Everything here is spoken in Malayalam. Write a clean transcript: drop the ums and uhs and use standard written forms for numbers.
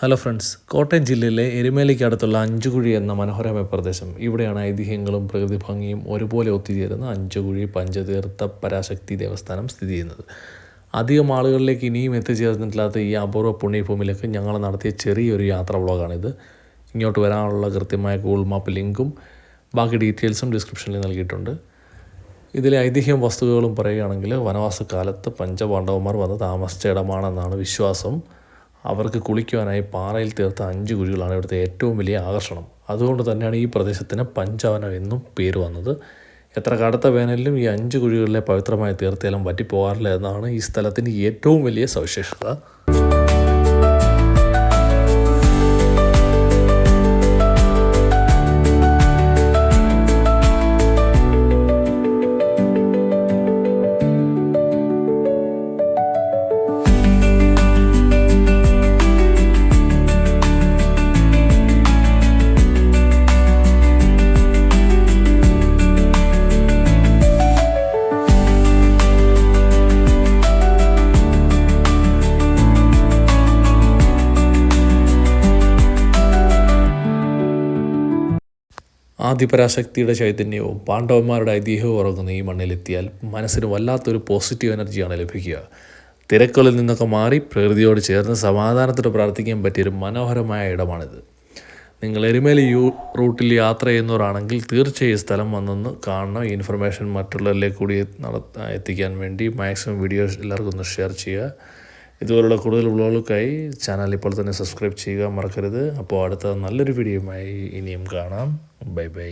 ഹലോ ഫ്രണ്ട്സ്, കോട്ടയം ജില്ലയിലെ എരുമേലിക്കടുത്തുള്ള അഞ്ചുകുഴി എന്ന മനോഹരമായ പ്രദേശം. ഇവിടെയാണ് ഐതിഹ്യങ്ങളും പ്രകൃതി ഭംഗിയും ഒരുപോലെ ഒത്തുചേരുന്ന അഞ്ചുകുഴി പഞ്ചതീർത്ഥ പരാശക്തി ദേവസ്ഥാനം സ്ഥിതി ചെയ്യുന്നത്. അധികം ആളുകളിലേക്ക് ഇനിയും എത്തിച്ചേർന്നിട്ടില്ലാത്ത ഈ അപൂർവ പുണ്യഭൂമിയിലേക്ക് ഞങ്ങൾ നടത്തിയ ചെറിയൊരു യാത്രാ വ്ളോഗാണിത്. ഇങ്ങോട്ട് വരാനുള്ള കൃത്യമായ ഗൂഗിൾ മാപ്പ് ലിങ്കും ബാക്കി ഡീറ്റെയിൽസും ഡിസ്ക്രിപ്ഷനിൽ നൽകിയിട്ടുണ്ട്. ഇതിലെ ഐതിഹ്യം വസ്തുതകളും പറയുകയാണെങ്കിൽ വനവാസക്കാലത്ത് പഞ്ചപാണ്ഡവന്മാർ വന്ന് താമസിച്ച ഇടമാണെന്നാണ് വിശ്വാസം. അവർക്ക് കുളിക്കുവാനായി പാറയിൽ തീർത്ത 5 കുഴികളാണ് ഇവിടുത്തെ ഏറ്റവും വലിയ ആകർഷണം. അതുകൊണ്ട് തന്നെയാണ് ഈ പ്രദേശത്തിന് പഞ്ചവനം എന്നും പേര് വന്നത്. എത്ര കടുത്ത വേനലിലും ഈ 5 കുഴികളിലെ പവിത്രമായ തീർത്ഥജലം വറ്റിപ്പോകാറില്ല എന്നാണ് ഈ സ്ഥലത്തിൻ്റെ ഏറ്റവും വലിയ സവിശേഷത. ആദിപരാശക്തിയുടെ ചൈതന്യവും പാണ്ഡവന്മാരുടെ ഐതിഹ്യവും ഉറങ്ങുന്ന ഈ മണ്ണിലെത്തിയാൽ മനസ്സിന് വല്ലാത്തൊരു പോസിറ്റീവ് എനർജിയാണ് ലഭിക്കുക. തിരക്കുകളിൽ നിന്നൊക്കെ മാറി പ്രകൃതിയോട് ചേർന്ന് സമാധാനത്തോടെ പ്രാർത്ഥിക്കാൻ പറ്റിയൊരു മനോഹരമായ ഇടമാണിത്. നിങ്ങൾ എരുമേലി റൂട്ടിൽ യാത്ര ചെയ്യുന്നവരാണെങ്കിൽ തീർച്ചയായും സ്ഥലം വന്നൊന്ന് കാണണം. ഈ ഇൻഫർമേഷൻ മറ്റുള്ളവരിലേക്ക് കൂടി എത്തിക്കാൻ വേണ്ടി മാക്സിമം വീഡിയോസ് എല്ലാവർക്കും ഒന്ന് ഷെയർ ചെയ്യുക. ഇതുപോലുള്ള കൂടുതൽ വ്ളോഗുകൾക്കായി ചാനൽ ഇപ്പോൾ തന്നെ സബ്സ്ക്രൈബ് ചെയ്യുക മറക്കരുത്. അപ്പോൾ അടുത്ത നല്ലൊരു വീഡിയോയുമായി ഇനിയും കാണാം. Bye bye.